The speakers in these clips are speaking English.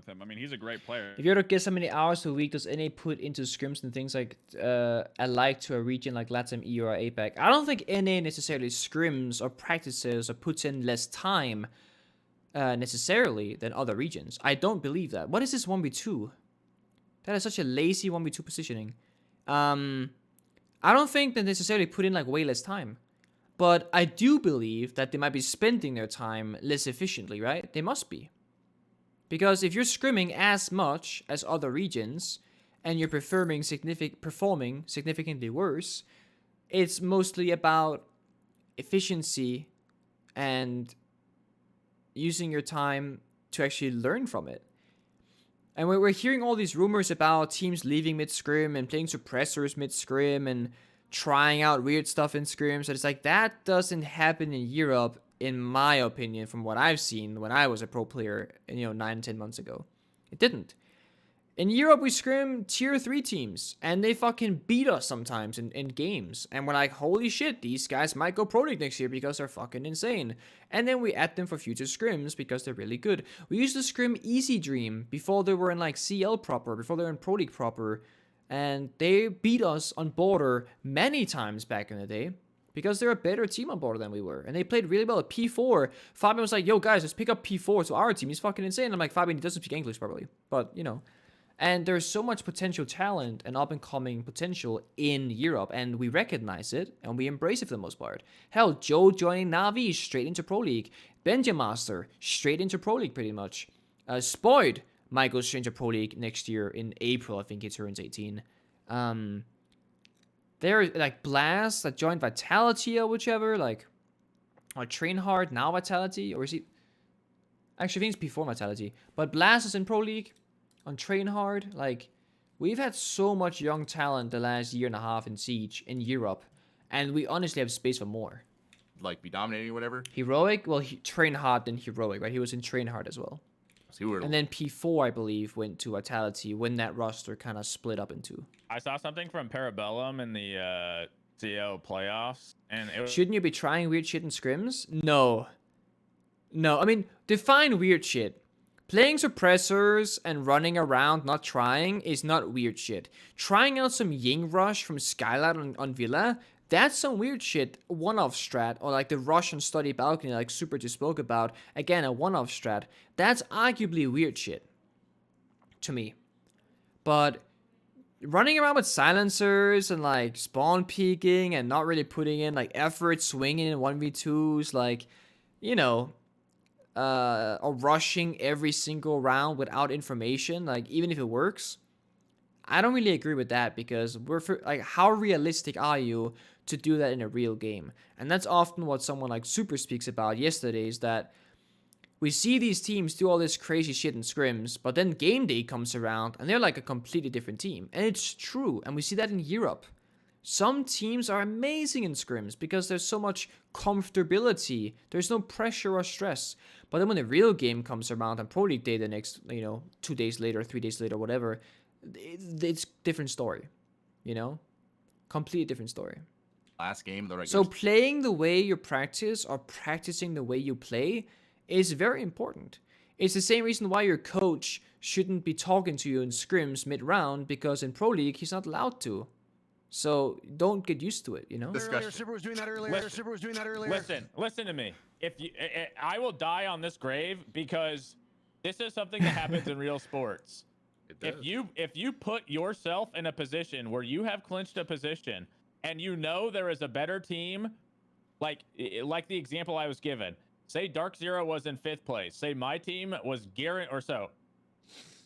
him. I mean, he's a great player. If you were to guess how many hours a week does NA put into scrims and things like alike to a region like LATAM, EU, or APAC, I don't think NA necessarily scrims or practices or puts in less time necessarily than other regions. I don't believe that. What is this 1v2? That is such a lazy 1v2 positioning. I don't think they necessarily put in like way less time. But I do believe that they might be spending their time less efficiently, right? They must be. Because if you're scrimming as much as other regions and you're performing significantly worse, it's mostly about efficiency and using your time to actually learn from it. And we're hearing all these rumors about teams leaving mid-scrim and playing suppressors mid-scrim and trying out weird stuff in scrims. So it's like, that doesn't happen in Europe, in my opinion, from what I've seen when I was a pro player, 9-10 months ago. It didn't. In Europe, we scrim tier 3 teams, and they fucking beat us sometimes in games. And we're like, holy shit, these guys might go pro league next year because they're fucking insane. And then we add them for future scrims because they're really good. We used to scrim Easy Dream before they were in like CL proper, before they were in pro league proper. And they beat us on border many times back in the day because they're a better team on border than we were. And they played really well at P4. Fabian was like, yo guys, let's pick up P4 to our team. He's fucking insane. I'm like, Fabian, he doesn't speak English probably. But, And there's so much potential talent and up-and-coming potential in Europe, and we recognize it, and we embrace it for the most part. Hell, Joe joining Navi straight into Pro League. Benjamaster straight into Pro League, pretty much. Spoid might go straight into Pro League next year in April, I think he turns 18. There's, like, Blast that joined Vitality or whichever, or Train Hard, now Vitality, or is he... Actually, I think it's P4 Vitality. But Blast is in Pro League. On Train Hard, we've had so much young talent the last year and a half in Siege in Europe, and we honestly have space for more. Be dominating or whatever? Heroic? Well, Train Hard then Heroic, right? He was in Train Hard as well. And then P4, I believe, went to Vitality when that roster kind of split up in two. I saw something from Parabellum in the CL playoffs, and Shouldn't you be trying weird shit in scrims? No. I mean, define weird shit. Playing suppressors and running around not trying is not weird shit. Trying out some Ying Rush from Skylight on Villa, that's some weird shit. One-off strat, or like the Rush on Study Balcony like Supr just spoke about. Again, a one-off strat. That's arguably weird shit. To me. But running around with silencers and like spawn peeking and not really putting in like effort, swinging in 1v2s, or rushing every single round without information, even if it works, I don't really agree with that, because how realistic are you to do that in a real game? And that's often what someone like Supr speaks about yesterday, is that we see these teams do all this crazy shit in scrims, but then game day comes around and they're like a completely different team. And it's true, and we see that in Europe. Some teams are amazing in scrims because there's so much comfortability. There's no pressure or stress. But then when the real game comes around on Pro League Day the next, 2 days later, 3 days later, whatever, it's different story, Completely different story. Last game, the regular. So playing the way you practice or practicing the way you play is very important. It's the same reason why your coach shouldn't be talking to you in scrims mid-round, because in Pro League, he's not allowed to. So don't get used to it, Supr was doing that earlier. Listen to me. I will die on this grave, because this is something that happens in real sports. If you put yourself in a position where you have clinched a position and there is a better team, like the example I was given. Say Dark Zero was in 5th place. Say my team was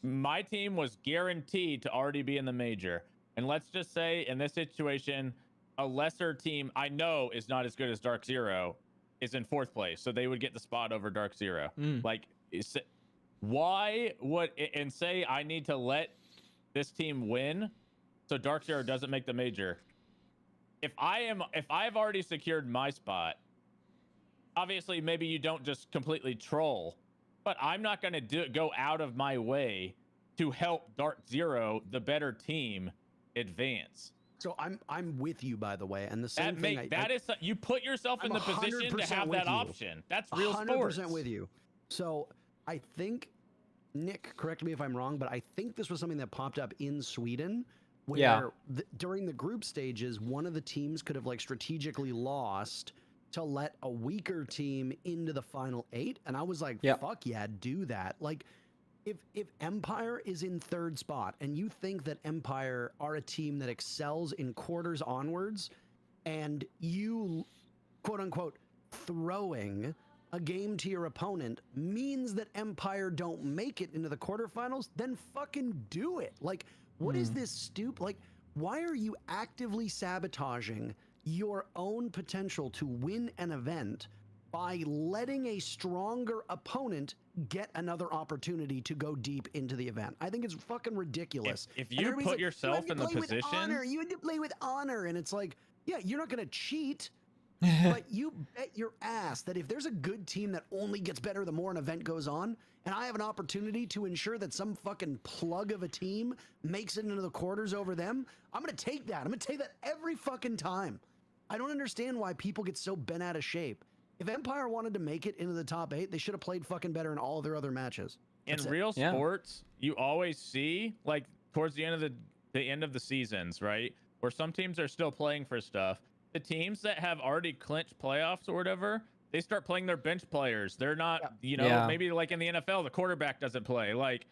my team was guaranteed to already be in the major. And let's just say in this situation, a lesser team I know is not as good as Dark Zero is in 4th place. So they would get the spot over Dark Zero. Why would, and say I need to let this team win so Dark Zero doesn't make the major. If I've already secured my spot, obviously maybe you don't just completely troll, but I'm not going to go out of my way to help Dark Zero, the better team, advance. So I'm with you, by the way, and the same thing. You put yourself in the position to have that option. That's real sports. 100% with you. So I think Nick, correct me if I'm wrong, but I think this was something that popped up in Sweden where Yeah. during the group stages, one of the teams could have like strategically lost to let a weaker team into the final 8. And I was like, Yeah. fuck yeah, do that. Like, if Empire is in 3rd spot and you think that Empire are a team that excels in quarters onwards, and you, quote unquote, throwing a game to your opponent means that Empire don't make it into the quarterfinals, then fucking do it. Like, what is this like, why are you actively sabotaging your own potential to win an event by letting a stronger opponent get another opportunity to go deep into the event? I think it's fucking ridiculous. If And you everybody's put like, yourself "You in had the to play with position, honor. You had to play with honor," and it's like, yeah, you're not gonna cheat. But you bet your ass that if there's a good team that only gets better the more an event goes on, and I have an opportunity to ensure that some fucking plug of a team makes it into the quarters over them, I'm gonna take that. I'm gonna take that every fucking time. I don't understand why people get so bent out of shape. If Empire wanted to make it into the top 8, they should have played fucking better in all their other matches. in That's it. real Yeah. sports, you always see like towards the end of the seasons, right? Where some teams are still playing for stuff. The teams that have already clinched playoffs or whatever, they start playing their bench players. They're not, Yeah. maybe like in the NFL, the quarterback doesn't play. Like,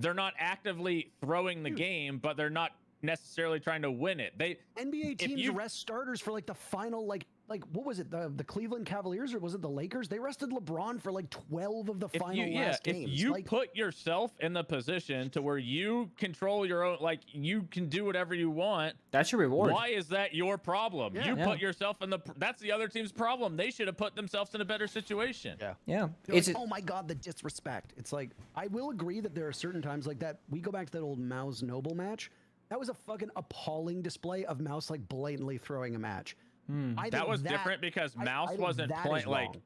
they're not actively throwing the game, but they're not necessarily trying to win it. NBA teams you- rest starters for like the final like what was it, the Cleveland Cavaliers or was it the Lakers? They rested LeBron for like 12 of the final last games. If you like, put yourself in the position to where you control your own, like you can do whatever you want, That's your reward. why is that your problem? Yeah. You Yeah. put yourself in that's the other team's problem. They should have put themselves in a better situation. Yeah. they're It's like, oh my god, the disrespect. It's like, I will agree that there are certain times like that. We go back to that old Mouse Noble match. That was a fucking appalling display of Mouse like blatantly throwing a match. I That think was different because Mouse think wasn't that playing is like, wrong.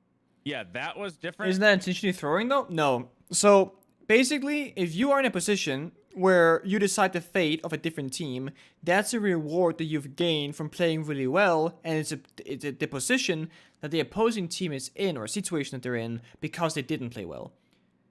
yeah, that was different. Isn't that intentionally throwing though? No. So basically, if you are in a position where you decide the fate of a different team, that's a reward that you've gained from playing really well, and it's the position that the opposing team is in or a situation that they're in because they didn't play well.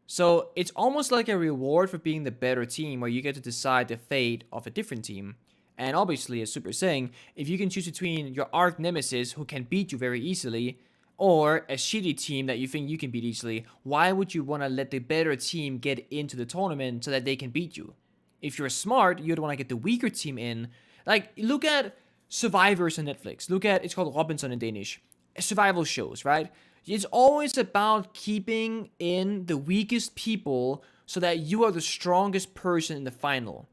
So it's almost like a reward for being the better team where you get to decide the fate of a different team. And obviously, as Super is saying, if you can choose between your arch nemesis who can beat you very easily or a shitty team that you think you can beat easily, why would you want to let the better team get into the tournament so that they can beat you? If you're smart, you'd want to get the weaker team in. Like, look at Survivors on Netflix. Look at, it's called Robinson in Danish. Survival shows, right? It's always about keeping in the weakest people so that you are the strongest person in the final.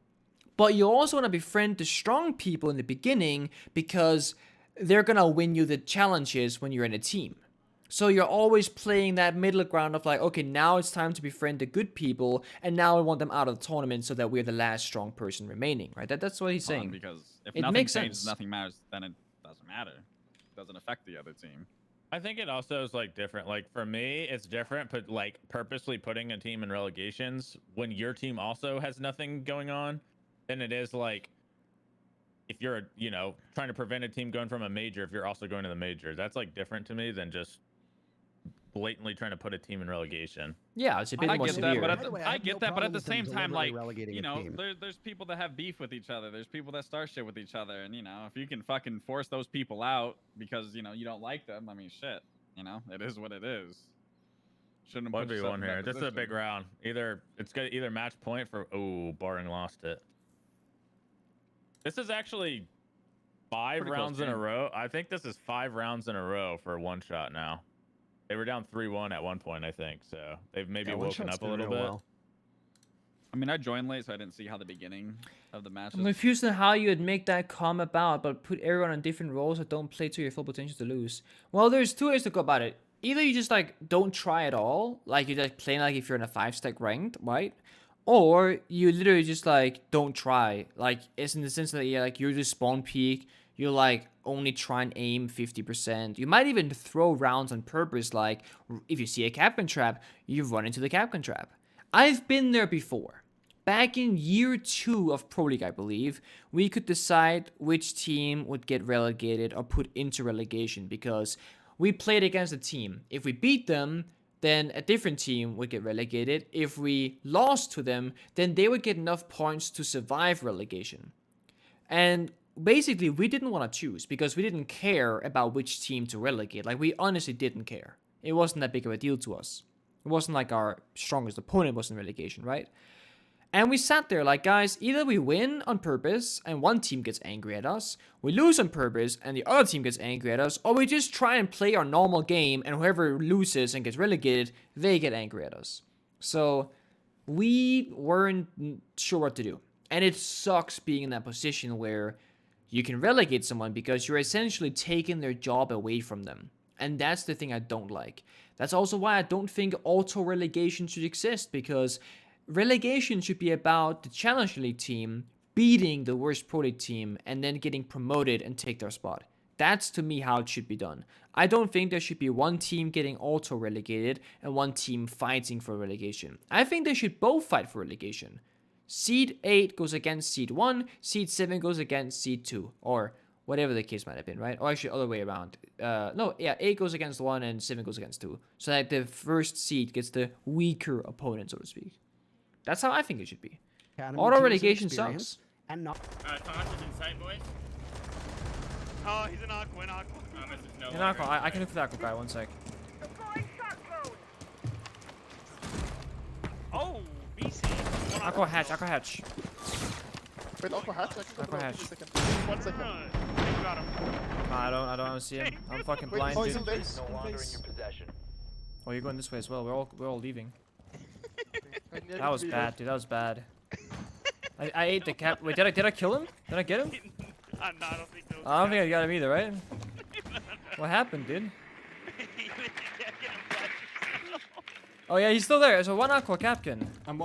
But you also want to befriend the strong people in the beginning because they're going to win you the challenges when you're in a team. So you're always playing that middle ground of like, okay, now it's time to befriend the good people, and now I want them out of the tournament so that we're the last strong person remaining, right? That's what he's saying. Because if It nothing makes changes, sense. nothing matters, then it doesn't matter. It doesn't affect the other team. I think it also is like different. Like for me, it's different, but like purposely putting a team in relegations when your team also has nothing going on, than it is like if you're, trying to prevent a team going from a major if you're also going to the major. That's like different to me than just blatantly trying to put a team in relegation. Yeah, it's a bit I more get severe. that, but By the way, I I have get no that, but at problem the with them same time, deliberately like, relegating a team. there's people that have beef with each other. There's people that start shit with each other, and if you can fucking force those people out because you don't like them, I mean, shit, it is what it is. Shouldn't put yourself 1v1 in that here. This is a big position. round. It's got either match point for barring lost it. This is actually 5 Pretty close rounds in a game. row. I think this is 5 rounds in a row for one shot now. They were down 3-1 at one point, I think. So they've maybe Yeah, one woken shot's up a doing little real bit. well. I mean, I joined late, so I didn't see how the beginning of the match I'm is. confused on how you'd make that come about, but put everyone on different roles that don't play to your full potential to lose. Well, there's 2 ways to go about it. Either you just like don't try at all, like you're just playing like if you're in a 5-stack ranked, right? Or you literally just like don't try. Like it's in the sense that you're just spawn peak, you like only try and aim 50%. You might even throw rounds on purpose, like if you see a Capcan trap, you run into the Capcan trap. I've been there before. Back in year 2 of Pro League, I believe, we could decide which team would get relegated or put into relegation because we played against a team. If we beat them, then a different team would get relegated. If we lost to them, then they would get enough points to survive relegation. And basically, we didn't want to choose because we didn't care about which team to relegate. Like, we honestly didn't care. It wasn't that big of a deal to us. It wasn't like our strongest opponent was in relegation, right? And we sat there like, guys, either we win on purpose and one team gets angry at us, we lose on purpose and the other team gets angry at us, or we just try and play our normal game and whoever loses and gets relegated, they get angry at us. So we weren't sure what to do. And it sucks being in that position where you can relegate someone because you're essentially taking their job away from them. And that's the thing I don't like. That's also why I don't think auto-relegation should exist, because relegation should be about the Challenger League team beating the worst Pro League team and then getting promoted and take their spot. That's to me how it should be done. I don't think there should be one team getting auto-relegated and one team fighting for relegation. I think they should both fight for relegation. Seed 8 goes against Seed 1, Seed 7 goes against Seed 2, or whatever the case might have been, right? Or actually, other way around. 8 goes against 1 and 7 goes against 2. So that the first seed gets the weaker opponent, so to speak. That's how I think it should be. Auto relegation sucks. And not Tasha's in sight, boys. Oh, he's an aqua, an aqua. No In Aqua, I can look for the Aqua guy, one sec. Oh, BC. Aqua hatch, Aqua hatch. Wait, Aqua hatch? Aqua hatch. 1 second. You got him. I don't see him. I'm fucking Wait, blind, oh, he's dude. in base. No longer in your possession. Oh, you're going this way as well. We're all leaving. I needed That was to be bad, dude. That was bad. I ate the cap. Wait, did I kill him? Did I get him? No, I don't think so. I don't think I got him either, right? What happened, dude? Oh yeah, he's still there. So one Aqua Captain.